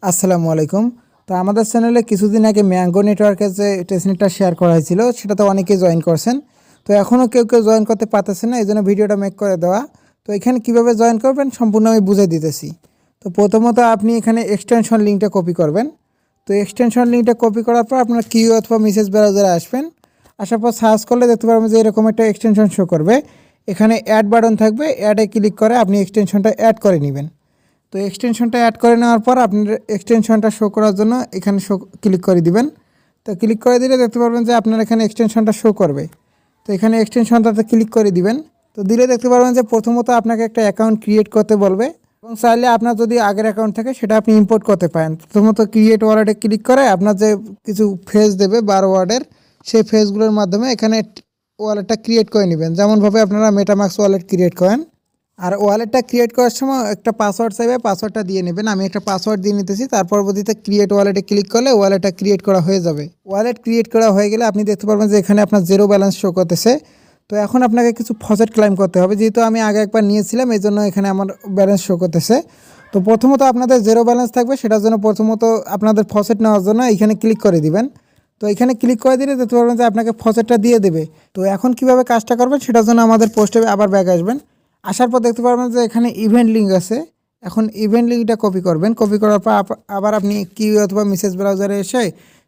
আসসালামু আলাইকুম। তো আমাদের চ্যানেলে কিছুদিন আগে ম্যাঙ্গো নেটওয়ার্কের যে টেস্টনেটটা শেয়ার করা হয়েছিল সেটাতে অনেকেই জয়েন করছেন। তো এখনও কেউ কেউ জয়েন করতে পারতেছেন না, এই জন্য ভিডিওটা মেক করে দেওয়া। তো এখানে কীভাবে জয়েন করবেন সম্পূর্ণ আমি বুঝিয়ে দিতেছি। তো প্রথমত আপনি এখানে এক্সটেনশন লিঙ্কটা কপি করবেন। তো এক্সটেনশন লিঙ্কটা কপি করার পর আপনার কিউ অথবা মেসেজ ব্রাউজারে আসবেন। আসার পর সার্চ করলে দেখতে পারবেন যে এরকম একটা এক্সটেনশন শো করবে। এখানে অ্যাড বাটন থাকবে, অ্যাডে ক্লিক করে আপনি এক্সটেনশনটা অ্যাড করে নেবেন। তো এক্সটেনশনটা অ্যাড করে নেওয়ার পর আপনার এক্সটেনশনটা শো করার জন্য এখানে শো ক্লিক করে দিবেন। তো ক্লিক করে দিলে দেখতে পারবেন যে আপনার এখানে এক্সটেনশনটা শো করবে। তো এখানে এক্সটেনশনটাতে ক্লিক করে দিবেন। তো দিলে দেখতে পারবেন যে প্রথমত আপনাকে একটা অ্যাকাউন্ট ক্রিয়েট করতে বলবে এবং চাইলে আপনার যদি আগের অ্যাকাউন্ট থাকে সেটা আপনি ইম্পোর্ট করতে পারেন। প্রথমত ক্রিয়েট ওয়ালেটে ক্লিক করে আপনার যে কিছু ফেজ দেবে 12 ওয়ার্ডের, সেই ফেজগুলোর মাধ্যমে এখানে ওয়ালেটটা ক্রিয়েট করে নেবেন, যেমনভাবে আপনারা মেটামাক্স ওয়ালেট ক্রিয়েট করেন। আর ওয়ালেটটা ক্রিয়েট করার সময় একটা পাসওয়ার্ড চাইবে, পাসওয়ার্ডটা দিয়ে নেবেন। আমি একটা পাসওয়ার্ড দিয়ে নিতেছি, তার পরবর্তীতে ক্রিয়েট ওয়ালেটে ক্লিক করলে ওয়ালেটটা ক্রিয়েট করা হয়ে যাবে। ওয়ালেট ক্রিয়েট করা হয়ে গেলে আপনি দেখতে পারবেন যে এখানে আপনার জিরো ব্যালেন্স শো করতেছে। তো এখন আপনাকে কিছু ফসেট ক্লাইম করতে হবে, যেহেতু আমি আগে একবার নিয়েছিলাম এই জন্য এখানে আমার ব্যালেন্স শো করতেছে। তো প্রথমত আপনাদের জিরো ব্যালেন্স থাকবে, সেটার জন্য প্রথমত আপনাদের ফসেট নেওয়ার জন্য এখানে ক্লিক করে দিবেন। তো এখানে ক্লিক করে দিলে দেখতে পারবেন যে আপনাকে ফসেটটা দিয়ে দেবে। তো এখন কিভাবে কাজটা করবেন সেটার জন্য আমাদের পোস্টে আবার ব্যাক আসবেন। আসার পর দেখতে পারবেন যে এখানে ইভেন্ট লিঙ্ক আছে। এখন ইভেন্ট লিঙ্কটা কপি করবেন। কপি করার পর আবার আপনি কিউ অথবা মেসেজ ব্রাউজারে এসে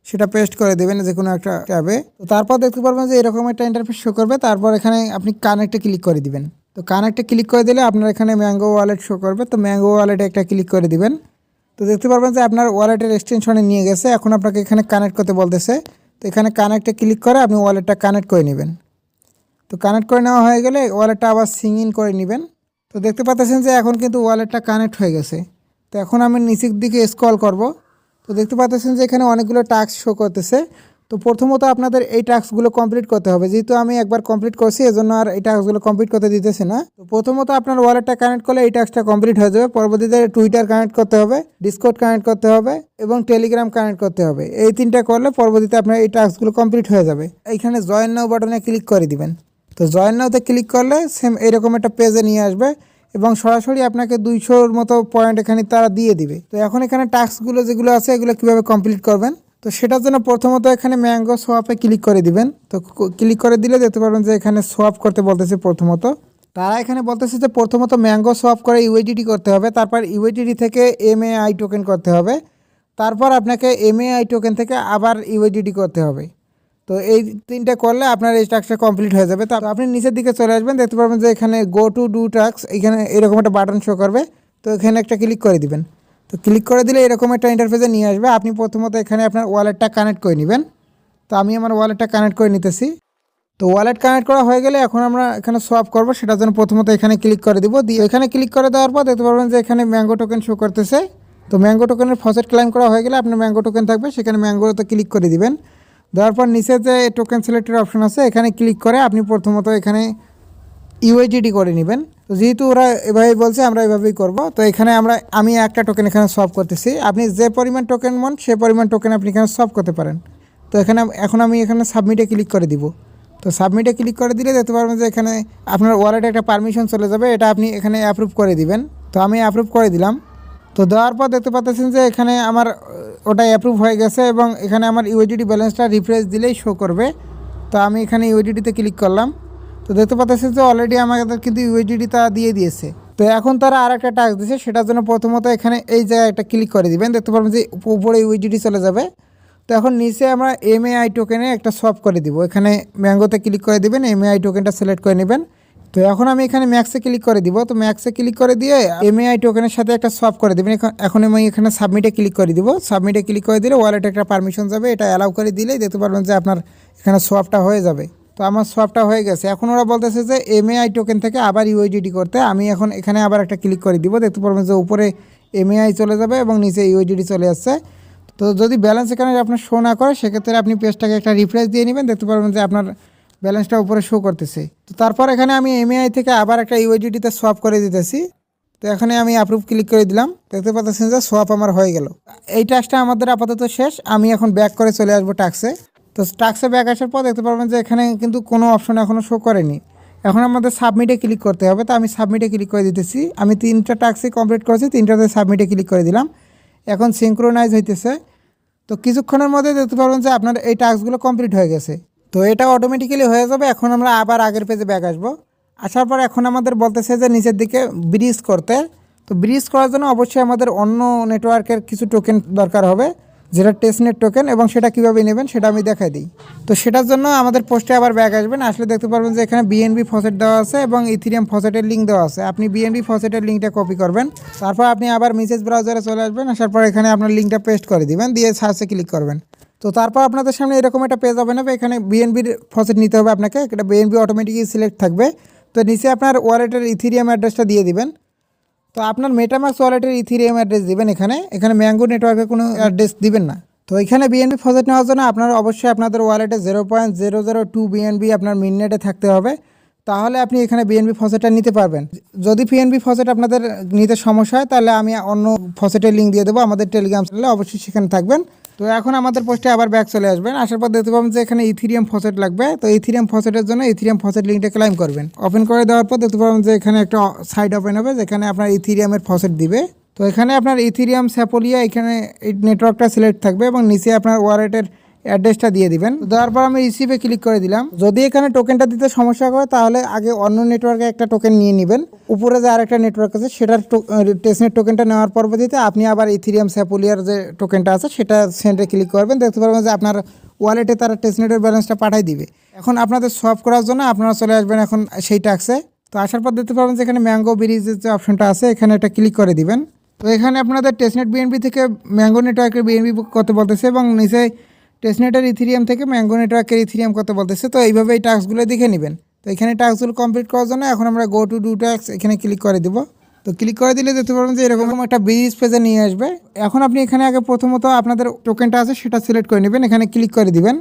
সেটা পেস্ট করে দেবেন যে কোনো একটা ট্যাবে। তো তারপর দেখতে পারবেন যে এরকম একটা ইন্টারফেস শো করবে। তারপর এখানে আপনি কানেক্টে ক্লিক করে দিবেন। তো কানেক্টে ক্লিক করে দিলে আপনার এখানে ম্যাঙ্গো ওয়ালেট শো করবে। তো ম্যাঙ্গো ওয়ালেটে একটা ক্লিক করে দিবেন। তো দেখতে পারবেন যে আপনার ওয়ালেটের এক্সটেনশনে নিয়ে গেছে। এখন আপনাকে এখানে কানেক্ট করতে বলতেছে। তো এখানে কানেক্টে ক্লিক করে আপনি ওয়ালেটটা কানেক্ট করে নেবেন। তো কানেক্ট করে নেওয়া হয়ে গেলে ওয়ালেটটা আবার সিং ইন করে নেবেন। তো দেখতে পাচ্ছেন যে এখন কিন্তু ওয়ালেটটা কানেক্ট হয়ে গেছে। তো এখন আমি নিচের দিকে স্ক্রল করব। তো দেখতে পাচ্ছেন যে এখানে অনেকগুলো টাস্ক শো করতেছে। তো প্রথমত আপনাদের এই টাস্কগুলো কমপ্লিট করতে হবে, যেহেতু আমি একবার কমপ্লিট করছি এজন্য আর এই টাস্কগুলো কমপ্লিট করতে দিতেছে না। তো প্রথমত আপনার ওয়ালেটটা কানেক্ট করলে এই টাস্কটা কমপ্লিট হয়ে যাবে। পরবর্তীতে টুইটার কানেক্ট করতে হবে, ডিসকর্ড কানেক্ট করতে হবে এবং টেলিগ্রাম কানেক্ট করতে হবে। এই তিনটা করলে পরবর্তীতে আপনার এই টাস্কগুলো কমপ্লিট হয়ে যাবে। এইখানে জয়েন নাও বাটনে ক্লিক করে দিবেন। তো জয়েন নাওতে ক্লিক করলে সেম এরকম একটা পেজে নিয়ে আসবে এবং সরাসরি আপনাকে 200-র মতো পয়েন্ট এখানে তারা দিয়ে দিবে। তো এখন এখানে টাস্কগুলো যেগুলো আছে এগুলো কীভাবে কমপ্লিট করবেন, তো সেটার জন্য প্রথমত এখানে ম্যাঙ্গো সোয়াপে ক্লিক করে দিবেন। তো ক্লিক করে দিলে দেখতে পারবেন যে এখানে সোয়াপ করতে বলতেছে। প্রথমত তারা এখানে বলতেছে যে প্রথমত ম্যাঙ্গো সোয়াপ করে ইউএসডিটি করতে হবে, তারপর ইউএসডিটি থেকে এমএআই টোকেন করতে হবে, তারপর আপনাকে এমএআই টোকেন থেকে আবার ইউএসডিটি করতে হবে। তো এই তিনটা করলে আপনার এই টাস্কটা কমপ্লিট হয়ে যাবে। তো আপনি নিচের দিকে চলে আসবেন, দেখতে পারবেন যে এখানে গো টু ডু টাস্ক, এখানে এরকম একটা বাটন শো করবে। তো এখানে একটা ক্লিক করে দিবেন। তো ক্লিক করে দিলে এরকম একটা ইন্টারফেসে নিয়ে আসবে। আপনি প্রথমত এখানে আপনার ওয়ালেটটা কানেক্ট করে নেবেন। তো আমি আমার ওয়ালেটটা কানেক্ট করে নিতেছি। তো ওয়ালেট কানেক্ট করা হয়ে গেলে এখন আমরা এখানে সোয়াপ করবো, সেটার জন্য প্রথমত এখানে ক্লিক করে দিব। দিয়ে এখানে ক্লিক করে দেওয়ার পর দেখতে পারবেন যে এখানে ম্যাঙ্গো টোকেন শো করতেছে। তো ম্যাঙ্গো টোকেনের ফসেট ক্লাইম করা হয়ে গেলে আপনার ম্যাঙ্গো টোকেন থাকবে, সেখানে ম্যাঙ্গোতে ক্লিক করে দিবেন। দেওয়ার পর নিচে যে টোকেন সিলেক্টের অপশন আছে এখানে ক্লিক করে আপনি প্রথমত এখানে ইউএসডিটি করে নেবেন। তো যেহেতু ওরা এভাবেই বলছে আমরা এভাবেই করব। তো এখানে আমি একটা টোকেন এখানে সলভ করতেছি। আপনি যে পরিমাণ টোকেন মন সে পরিমাণ টোকেন আপনি এখানে সলভ করতে পারেন। তো এখন আমি এখানে সাবমিটে ক্লিক করে দিব। তো সাবমিটে ক্লিক করে দিলে দেখতে পারবেন যে এখানে আপনার ওয়ালেটে একটা পারমিশন চলে যাবে, এটা আপনি এখানে অ্যাপ্রুভ করে দিবেন। তো আমি অ্যাপ্রুভ করে দিলাম। তো দেওয়ার পর দেখতে পাচ্ছেন যে এখানে আমার ওটা অ্যাপ্রুভ হয়ে গেছে এবং এখানে আমার ইউএসডিটি ব্যালেন্সটা রিফ্রেশ দিলেই শো করবে। তো আমি এখানে ইউএসডিটিতে ক্লিক করলাম। তো দেখতে পাচ্ছেন যে অলরেডি আমাদের কিন্তু ইউএসডিটি তারা দিয়ে দিয়েছে। তো এখন তারা আর একটা টাস্ক দিয়েছে, সেটার জন্য প্রথমত এখানে এই জায়গায় একটা ক্লিক করে দিবেন। দেখতে পারবেন যে উপরে ইউএসডিটি চলে যাবে। তো এখন নিচে আমরা এমএআই টোকেনে একটা সলভ করে দিব। এখানে ম্যাঙ্গোতে ক্লিক করে দিবেন, এমএআই টোকেনটা সিলেক্ট করে নেবেন। তো এখন আমি এখানে ম্যাক্সে ক্লিক করে দিব। তো ম্যাক্সে ক্লিক করে দিয়ে এমএআই টোকেনের সাথে একটা সোয়াপ করে দেবেন। এখন আমি এখানে সাবমিটে ক্লিক করে দিব। সাবমিটে ক্লিক করে দিলে ওয়ালেটে একটা পারমিশন যাবে, এটা অ্যালাউ করে দিলেই দেখতে পারবেন যে আপনার এখানে সোয়াপটা হয়ে যাবে। তো আমার সোয়াপটা হয়ে গেছে। এখন ওরা বলতেছে যে এমএআই টোকেন থেকে আবার ইউএসডিটি করতে, আমি এখন এখানে আবার একটা ক্লিক করে দিব। দেখতে পারবেন যে উপরে এমএআই চলে যাবে এবং নিচে ইউএসডিটি চলে আসছে। তো যদি ব্যালেন্স এখানে আপনার শো না করে সেক্ষেত্রে আপনি পেজটাকে একটা রিফ্রেশ দিয়ে নেবেন, দেখতে পারবেন যে আপনার ব্যালেন্সটা উপরে শো করতেছে। তো তারপর এখানে আমি এমএআই থেকে আবার একটা ইউএসডিটিতে সোয়াপ করে দিতেছি। তো এখানে আমি অ্যাপ্রুভ ক্লিক করে দিলাম। দেখতে পাচ্ছেন যে সোয়াপ আমার হয়ে গেল। এই টাস্কটা আমাদের আপাতত শেষ। আমি এখন ব্যাক করে চলে আসবো টাস্কে। তো টাস্কে ব্যাক আসার পর দেখতে পারবেন যে এখানে কিন্তু কোনো অপশন এখনও শো করেনি। এখন আমাদের সাবমিটে ক্লিক করতে হবে। তো আমি সাবমিটে ক্লিক করে দিতেছি। আমি 3টা টাস্কই কমপ্লিট করেছি, 3টাতে সাবমিটে ক্লিক করে দিলাম। এখন সিঙ্ক্রোনাইজ হইতেছে। তো কিছুক্ষণের মধ্যে দেখতে পারবেন যে আপনার এই টাস্কগুলো কমপ্লিট হয়ে গেছে। তো এটা অটোমেটিক্যালি হয়ে যাবে। এখন আমরা আবার আগের পেজে ব্যাক আসবো। আসার পর এখন আমাদের বলতেছে যে নিচের দিকে ব্রিজ করতে। তো ব্রিজ করার জন্য অবশ্যই আমাদের অন্য নেটওয়ার্কের কিছু টোকেন দরকার হবে, যেটা টেস্টনেট টোকেন, এবং সেটা কীভাবে নেবেন সেটা আমি দেখাই দিই। তো সেটার জন্য আমাদের পোস্টে আবার ব্যাক আসবেন। আসলে দেখতে পারবেন যে এখানে বিএনবি ফসেট দেওয়া আছে এবং ইথিরিয়াম ফসেটের লিঙ্ক দেওয়া আছে। আপনি বিএনবি ফসেটের লিঙ্কটা কপি করবেন, তারপর আপনি আবার মেসেজ ব্রাউজারে চলে আসবেন। আসার পর এখানে আপনার লিঙ্কটা পেস্ট করে দিবেন, দিয়ে সার্চে ক্লিক করবেন। তো তারপর আপনাদের সামনে এরকম একটা পেজ হবে না, এখানে বিএনবির ফসেট নিতে হবে আপনাকে। এটা বিএনবি অটোমেটিকলি সিলেক্ট থাকবে। তো নিচে আপনার ওয়ালেটের ইথিরিয়াম অ্যাড্রেসটা দিয়ে দিবেন। তো আপনার মেটামাক্স ওয়ালেটের ইথিরিয়াম অ্যাড্রেস দিবেন। এখানে ম্যাঙ্গো নেটওয়ার্কের কোনো অ্যাড্রেস দিবেন না। তো এখানে বিএনবি ফসেট নেওয়ার জন্য আপনারা অবশ্যই আপনাদের ওয়ালেটে 0.002 বিএনবি আপনার মিননেটে থাকতে হবে, তাহলে আপনি এখানে বিএনবি ফসেটটা নিতে পারবেন। যদি বিএনবি ফসেট আপনাদের নিতে সমস্যা হয় তাহলে আমি অন্য ফসেটের লিঙ্ক দিয়ে দেবো আমাদের টেলিগ্রাম চ্যানেলে, অবশ্যই সেখানে থাকবেন। তো এখন আমাদের পোস্টে আবার ব্যাক চলে আসবেন। আসার পর দেখতে পাবেন যে এখানে ইথিরিয়াম ফসেট লাগবে। তো ইথিরিয়াম ফসেটের জন্য ইথিরিয়াম ফসেট লিঙ্কটা ক্লাইম করবেন। ওপেন করে দেওয়ার পর দেখতে পাবেন যে এখানে একটা সাইট ওপেন হবে, যেখানে আপনার ইথিরিয়ামের ফসেট দিবে। তো এখানে আপনার ইথিরিয়াম স্যাপোলিয়া এখানে এই নেটওয়ার্কটা সিলেক্ট থাকবে এবং নিচে আপনার ওয়ালেটের অ্যাড্রেসটা দিয়ে দিবেন। দেওয়ার পর আমি রিসিভে ক্লিক করে দিলাম। যদি এখানে টোকেনটা দিতে সমস্যা হয় তাহলে আগে অন্য নেটওয়ার্কে একটা টোকেন নিয়ে নেবেন। উপরে যে আরেকটা নেটওয়ার্ক আছে সেটার টেস্টনেট টোকেনটা নেওয়ার পরবর্তীতে আপনি আবার ইথিরিয়াম স্যাপোলিয়ার যে টোকেনটা আছে সেটা সেন্ডে ক্লিক করবেন। দেখতে পারবেন যে আপনার ওয়ালেটে তারা টেস্টনেটের ব্যালেন্সটা পাঠিয়ে দিবে। এখন আপনাদের সলভ করার জন্য আপনারা চলে আসবেন এখন সেই টাস্কে। তো আসার পর দেখতে পারবেন যে এখানে ম্যাঙ্গো ব্রিজের যে অপশনটা আছে এখানে একটা ক্লিক করে দিবেন। তো এখানে আপনাদের টেস্টনেট বিএনবি থেকে ম্যাঙ্গো নেটওয়ার্কের বিএনবি কত বলতেছে এবং নিচে টেস্টনেটের ইথিরিয়াম থেকে ম্যাঙ্গো নেটওয়ার্কের ইথিরিয়াম কত বলতেছে। তো এইভাবে এই টাস্কগুলো দেখে নেবেন। তো এখানে টাস্কগুলো কমপ্লিট করার জন্য এখন আমরা গো টু ডু টাস্ক এখানে ক্লিক করে দিব। তো ক্লিক করে দিলে দেখতে পারবেন যে এরকম একটা ব্রিজ পেজে নিয়ে আসবে। এখন আপনি এখানে আগে প্রথমত আপনাদের টোকেনটা আছে সেটা সিলেক্ট করে নেবেন, এখানে ক্লিক করে দিবেন।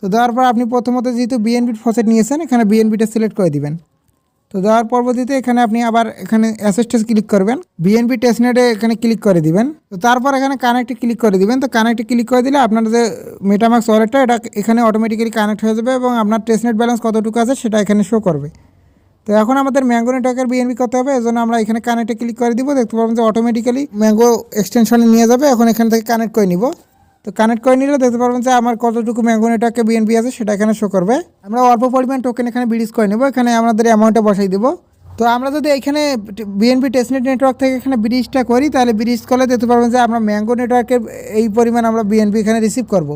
তো দেওয়ার পর আপনি প্রথমত যেহেতু বিএনবি ফসেট নিয়েছেন এখানে বিএনবিটা সিলেক্ট করে দিবেন। তো দেওয়ার পরবর্তীতে এখানে আপনি আবার এখানে অ্যাসেস্টেস ক্লিক করবেন, বিএনবি টেস্টনেটে এখানে ক্লিক করে দিবেন। তো তারপর এখানে কানেক্টে ক্লিক করে দিবেন। তো কানেক্টে ক্লিক করে দিলে আপনার যে মেটামাক্স ওয়ালেটটা এটা এখানে অটোমেটিক্যালি কানেক্ট হয়ে যাবে এবং আপনার টেস্টনেট ব্যালেন্স কতটুকু আছে সেটা এখানে শো করবে। তো এখন আমাদের ম্যাঙ্গো নেটওয়ার্কের বিএনবি করতে হবে, এজন্য আমরা এখানে কানেক্টে ক্লিক করে দিব। দেখতে পাবেন যে অটোমেটিক্যালি ম্যাঙ্গো এক্সটেনশনে নিয়ে যাবে। এখন এখান থেকে কানেক্ট করে নিব। তো কানেক্ট করে নিলে দেখতে পারবেন যে আমার কতটুকু ম্যাঙ্গো নেটওয়ার্কে বিএনবি আছে সেটা এখানে শো করবে। আমরা অল্প পরিমাণ টোকেন এখানে ব্রিজ করে নেব, এখানে আমাদের অ্যামাউন্টটা বসাই দেবো। তো আমরা যদি এখানে বিএনবি টেস্টনেট নেটওয়ার্ক থেকে এখানে ব্রিজটা করি তাহলে ব্রিজ করলে দেখতে পারবেন যে আমরা ম্যাঙ্গো নেটওয়ার্কের এই পরিমাণ আমরা বিএনবি এখানে রিসিভ করব।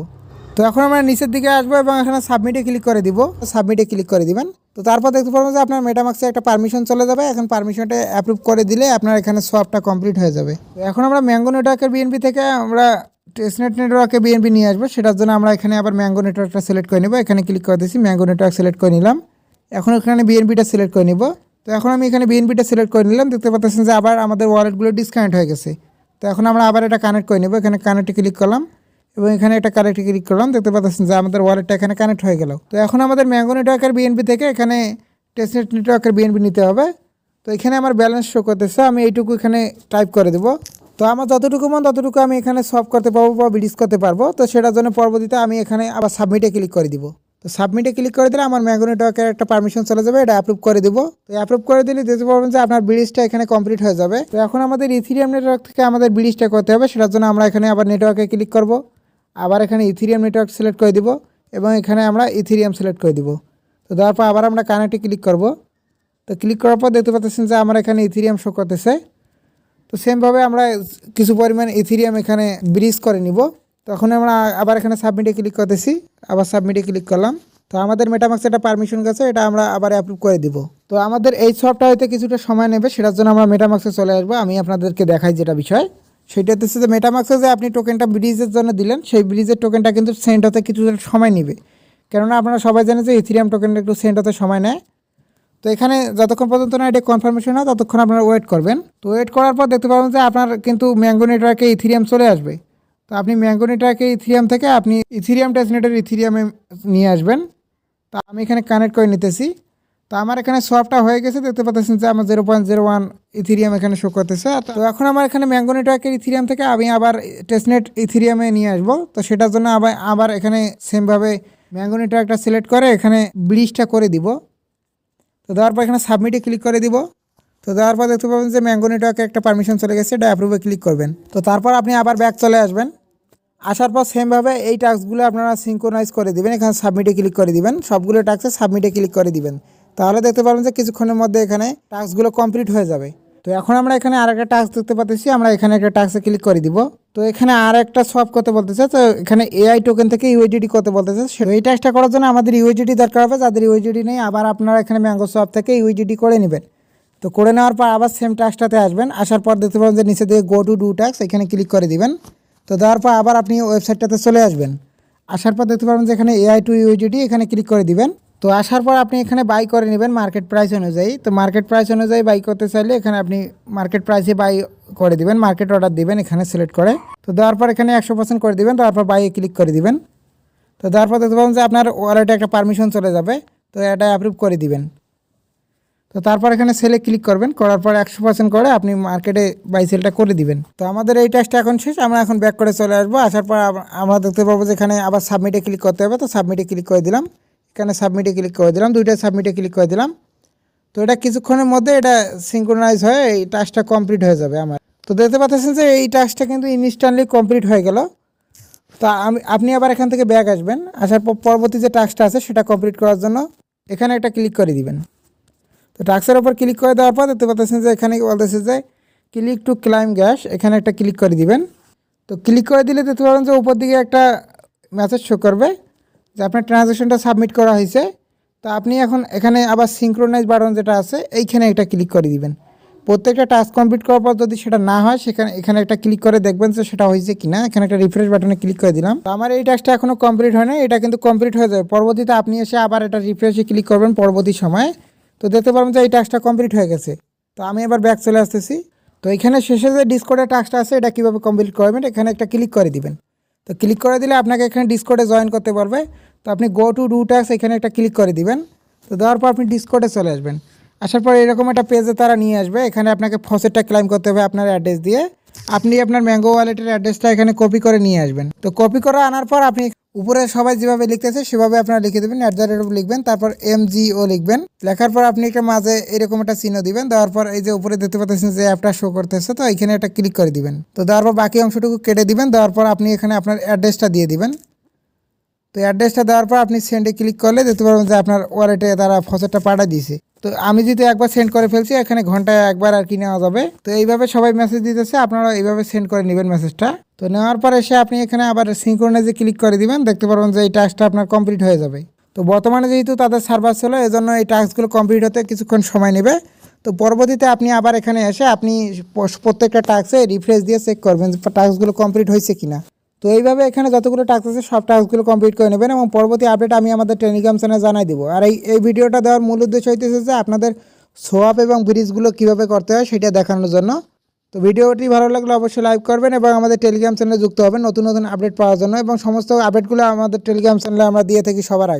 তো এখন আমরা নিচের দিকে আসবো এবং এখানে সাবমিটে ক্লিক করে দিব। সাবমিটে ক্লিক করে দিবেন। তো তারপর দেখতে পারবেন যে আপনার মেটামাক্সে একটা পারমিশন চলে যাবে। এখন পারমিশনটা অ্যাপ্রুভ করে দিলে আপনার এখানে সবটা কমপ্লিট হয়ে যাবে। তো এখন আমরা ম্যাঙ্গো নেটওয়ার্কের বিএনবি থেকে আমরা টেস্টনেট নেটওয়ার্কে বিএনবি নিয়ে আসবো, সেটার জন্য আমরা এখানে আবার ম্যাঙ্গো নেটওয়ার্কটা সিলেক্ট করে নেব। এখানে ক্লিক করে দিচ্ছি, ম্যাঙ্গো নেটওয়ার্ক সিলেক্ট করে নিলাম। এখন এখানে বিএনবিটা সিলেক্ট করে নিব। তো এখন আমি এখানে বিএনবিটা সিলেক্ট করে নিলাম। দেখতে পাচ্ছেন যে আবার আমাদের ওয়ালেটগুলো ডিসকানেক্ট হয়ে গেছে। তো এখন আমরা আবার এটা কানেক্ট করে নেব। এখানে কানেক্টে ক্লিক করলাম এবং এখানে একটা কানেক্টে ক্লিক করলাম। দেখতে পাচ্ছেন যে আমাদের ওয়ালেটটা এখানে কানেক্ট হয়ে গেল। তো এখন আমাদের ম্যাঙ্গো নেটওয়ার্কের বিএনবি থেকে এখানে টেস্টনেট নেটওয়ার্কের বিএনবি নিতে হবে। তো এখানে আমার ব্যালেন্স শো করতেছে, আমি এইটুকু এখানে টাইপ করে দেবো। তো আমার যতটুকু মন ততটুকু আমি এখানে সলভ করতে পারবো বা ব্রিজ করতে পারবো। তো সেটার জন্য পরবর্তীতে আমি এখানে আবার সাবমিটে ক্লিক করে দিব। তো সাবমিটে ক্লিক করে দিলে আমার ম্যাঙ্গো নেটওয়ার্কের একটা পারমিশন চলে যাবে, এটা অ্যাপ্রুভ করে দিব। তো অ্যাপ্রুভ করে দিলে দেখতে পারবেন যে আপনার ব্রিজটা এখানে কমপ্লিট হয়ে যাবে। তো এখন আমাদের ইথিরিয়াম নেটওয়ার্ক থেকে আমাদের ব্রিজটা করতে হবে, সেটার জন্য আমরা এখানে আবার নেটওয়ার্কে ক্লিক করব। আবার এখানে ইথিরিয়াম নেটওয়ার্ক সিলেক্ট করে দিব এবং এখানে আমরা ইথিরিয়াম সিলেক্ট করে দিব। তো দেওয়ার পর আবার আমরা কানেক্টে ক্লিক করব। তো ক্লিক করার পর দেখতে পাচ্ছেন যে আমার এখানে ইথিরিয়াম শো করতেছে। তো সেমভাবে আমরা কিছু পরিমাণ ইথিরিয়াম এখানে ব্রিজ করে নিব। তখন আমরা আবার এখানে সাবমিটে ক্লিক করতেছি, আবার সাবমিটে ক্লিক করলাম। তো আমাদের মেটামাক্সে একটা পারমিশন গেছে, এটা আমরা আবার অ্যাপ্রুভ করে দিব। তো আমাদের এই সফটটা হয়তো কিছুটা সময় নেবে, সেটার জন্য আমরা মেটামাক্সে চলে আসবো। আমি আপনাদেরকে দেখাই যেটা বিষয়, সেটা হচ্ছে যে মেটামাক্সে যে আপনি টোকেনটা ব্রিজের জন্য দিলেন সেই ব্রিজের টোকেনটা কিন্তু সেন্ড হতে কিছুটা সময় নেবে। কেননা আপনারা সবাই জানেন যে ইথিরিয়াম টোকেনটা একটু সেন্ড হতে সময় নেয়। তো এখানে যতক্ষণ পর্যন্ত না এটা কনফার্মেশন হয় ততক্ষণ আপনারা ওয়েট করবেন। তো ওয়েট করার পর দেখতে পাবেন যে আপনার কিন্তু ম্যাঙ্গো নেটওয়ার্কে ইথিরিয়াম চলে আসবে। তো আপনি ম্যাঙ্গো নেটওয়ার্কে ইথিরিয়াম থেকে আপনি ইথিরিয়াম টেস্টনেটের ইথিরিয়ামে নিয়ে আসবেন। তো আমি এখানে কানেক্ট করে নিতেছি। তো আমার এখানে সফটটা হয়ে গেছে, দেখতে পাচ্ছেন যে আমার 0.01 ইথিরিয়াম এখানে শো করতেছে। তো এখন আমার এখানে ম্যাঙ্গো নেটওয়ার্কের ইথিরিয়াম থেকে আমি আবার টেস্টনেট ইথিরিয়ামে নিয়ে আসবো। তো সেটার জন্য আবার এখানে সেমভাবে ম্যাঙ্গো নেটওয়ার্কটা সিলেক্ট করে এখানে ব্রিজটা করে দিব। তো দেওয়ার পর এখানে সাবমিটে ক্লিক করে দিব। তো দেওয়ার পর দেখতে পাবেন যে ম্যাঙ্গো নেটওয়ার্কে একটা পারমিশন চলে গেছে, এটা অ্যাপ্রুভে ক্লিক করবেন। তো তারপর আপনি আবার ব্যাক চলে আসবেন। আসার পর সেমভাবে এই টাস্কগুলো আপনারা সিঙ্ক্রোনাইজ করে দিবেন। এখানে সাবমিটে ক্লিক করে দিবেন, সবগুলো টাস্কে সাবমিটে ক্লিক করে দিবেন। তাহলে দেখতে পাবেন যে কিছুক্ষণের মধ্যে এখানে টাস্কগুলো কমপ্লিট হয়ে যাবে। তো এখন আমরা এখানে আরেকটা টাস্ক দেখতে পাচ্ছি, আমরা এখানে একটা টাস্কে ক্লিক করে দিব। তো এখানে আর একটা সোয়াপ করতে বলতেছে, তো এখানে এআই টোকেন থেকে ইউএসডিটি করতে বলতেছে। এই টাস্কটা করার জন্য আমাদের ইউএসডিটি দরকার হবে, যাদের ইউএসডিটি নেই আবার আপনারা এখানে ম্যাঙ্গো সোয়াপ থেকে ইউএসডিটি করে নেবেন। তো করে নেওয়ার পর আবার সেম টাস্কটাতে আসবেন। আসার পর দেখতে পাবেন যে নিচে দিয়ে গো টু ডু টাস্ক, এখানে ক্লিক করে দিবেন। তো দেওয়ার পর আবার আপনি ওয়েবসাইটটাতে চলে আসবেন। আসার পর দেখতে পাবেন যে এখানে এআই টু ইউএসডিটি, এখানে ক্লিক করে দিবেন। তো আসার পর আপনি এখানে বাই করে নেবেন মার্কেট প্রাইস অনুযায়ী। তো মার্কেট প্রাইস অনুযায়ী বাই করতে চাইলে এখানে আপনি মার্কেট প্রাইসে বাই করে দিবেন, মার্কেট অর্ডার দিবেন এখানে সিলেক্ট করে। তো দেওয়ার পর এখানে 100% করে দিবেন, তারপর বাইয়ে ক্লিক করে দিবেন। তো দেওয়ার পর দেখতে পাবেন যে আপনার ওয়ালেটে একটা পারমিশন চলে যাবে, তো এটা অ্যাপ্রুভ করে দিবেন। তো তারপর এখানে সেলে ক্লিক করবেন, করার পর 100% করে আপনি মার্কেটে বাই সেলটা করে দিবেন। তো আমাদের এই টাস্কটা এখন শেষ, আমরা এখন ব্যাক করে চলে আসবো। আসার পর আমরা দেখতে পাবো যে এখানে আবার সাবমিটে ক্লিক করতে হবে। তো সাবমিটে ক্লিক করে দিলাম, এখানে সাবমিটে ক্লিক করে দিলাম, দুইটাই সাবমিটে ক্লিক করে দিলাম। তো এটা কিছুক্ষণের মধ্যে এটা সিঙ্ক্রোনাইজ হয়ে এই টাস্কটা কমপ্লিট হয়ে যাবে আমার। তো দেখতে পাচ্ছেন যে এই টাস্কটা কিন্তু ইনস্ট্যান্টলি কমপ্লিট হয়ে গেল। তা আপনি আবার এখান থেকে ব্যাক আসবেন। আসার পর পরবর্তী যে টাস্কটা আছে সেটা কমপ্লিট করার জন্য এখানে একটা ক্লিক করে দিবেন। তো টাস্কের ওপর ক্লিক করে দেওয়ার পর দেখতে পাচ্ছেন যে এখানে বলতেছে যে ক্লিক টু ক্লাইম গ্যাস, এখানে একটা ক্লিক করে দিবেন। তো ক্লিক করে দিলে দেখতে পাবেন যে উপর দিকে একটা মেসেজ শো করবে যে আপনার ট্রানজ্যাকশনটা সাবমিট করা হয়েছে। তো আপনি এখন এখানে আবার সিঙ্ক্রোনাইজ বাটন যেটা আছে এইখানে একটা ক্লিক করে দিবেন। প্রত্যেকটা টাস্ক কমপ্লিট করার পর যদি সেটা না হয় এখানে একটা ক্লিক করে দেখবেন যে সেটা হয়েছে কিনা। এখানে একটা রিফ্রেশ বাটনে ক্লিক করে দিলাম। তো আমার এই টাস্কটা এখনও কমপ্লিট হয় না, এটা কিন্তু কমপ্লিট হয়ে যাবে। পরবর্তীতে আপনি এসে আবার এটা রিফ্রেশে ক্লিক করবেন পরবর্তী সময়। তো দেখতে পারবেন যে এই টাস্কটা কমপ্লিট হয়ে গেছে। তো আমি এবার ব্যাক চলে আসতেছি। তো এখানে শেষে যে ডিসকর্ডের টাস্কটা আছে এটা কীভাবে কমপ্লিট করবেন, এখানে একটা ক্লিক করে দিবেন। তো ক্লিক করে দিলে আপনাকে এখানে ডিসকর্ডে জয়েন করতে পারবে। তো আপনি গো টু ডু টাস্ক এখানে একটা ক্লিক করে দিবেন। তো দেওয়ার পর আপনি ডিসকর্ডে চলে আসবেন। আসার পর এরকম একটা পেজে তারা নিয়ে আসবে, এখানে আপনাকে ফসেটটা ক্লাইম করতে হবে আপনার অ্যাড্রেস দিয়ে। আপনি আপনার ম্যাঙ্গো ওয়ালেটের অ্যাড্রেসটা এখানে কপি করে নিয়ে আসবেন। তো কপি করে আনার পর আপনি উপরে সবাই যেভাবে লিখতেছে সেভাবে আপনারা লিখে দেবেন, @ লিখবেন, তারপর MGO লিখবেন। লেখার পর আপনি একটা মাঝে এরকম একটা চিহ্ন দিবেন। দেওয়ার পর এই যে উপরে দেখতে পাচ্ছেন যে অ্যাপটা শো করতেছে, তো এখানে একটা ক্লিক করে দিবেন। তো দেওয়ার পর বাকি অংশটুকু কেটে দিবেন। দেওয়ার পর আপনি এখানে আপনার অ্যাড্রেসটা দিয়ে দিবেন। তো অ্যাড্রেসটা দেওয়ার পর আপনি সেন্ডে ক্লিক করলে দেখতে পারবেন যে আপনার ওয়ালেটে তারা ফসেটটা পাঠিয়ে দিয়েছে। তো আমি যদি একবার সেন্ড করে ফেলছি, এখানে ঘন্টায় একবার আর কি নেওয়া যাবে। তো এইভাবে সবাই মেসেজ দিতেছে, আপনারা এইভাবে সেন্ড করে নেবেন মেসেজটা। তো নেওয়ার পর এসে আপনি এখানে আবার সিঙ্ক্রোনাইজে ক্লিক করে দিবেন, দেখতে পারবেন যে এই টাস্কটা আপনার কমপ্লিট হয়ে যাবে। তো বর্তমানে যেহেতু তাদের সার্ভার ছিল এজন্য এই টাস্কগুলো কমপ্লিট হতে কিছুক্ষণ সময় নেবে। তো পরবর্তীতে আপনি আবার এখানে এসে আপনি প্রত্যেকটা টাস্কে রিফ্রেশ দিয়ে চেক করবেন যে টাস্কগুলো কমপ্লিট হয়েছে কিনা। তো এইভাবে এখানে যতগুলো টাস্ক আছে সব টাস্কগুলো কমপ্লিট করে নেবেন এবং পরবর্তী আপডেট আমি আমাদের টেলিগ্রাম চ্যানেলে জানাই দেবো। আর এই ভিডিওটা দেওয়ার মূল উদ্দেশ্য হইতেছে যে আপনাদের সোয়াপ এবং ব্রিজগুলো কীভাবে করতে হয় সেটা দেখানোর জন্য। তো ভিডিওটি ভালো লাগলে অবশ্যই লাইক করবেন এবং আমাদের টেলিগ্রাম চ্যানেলে যুক্ত হবেন নতুন নতুন আপডেট পাওয়ার জন্য, এবং সমস্ত আপডেটগুলো আমাদের টেলিগ্রাম চ্যানেলে আমরা দিয়ে থাকি সবার আগে।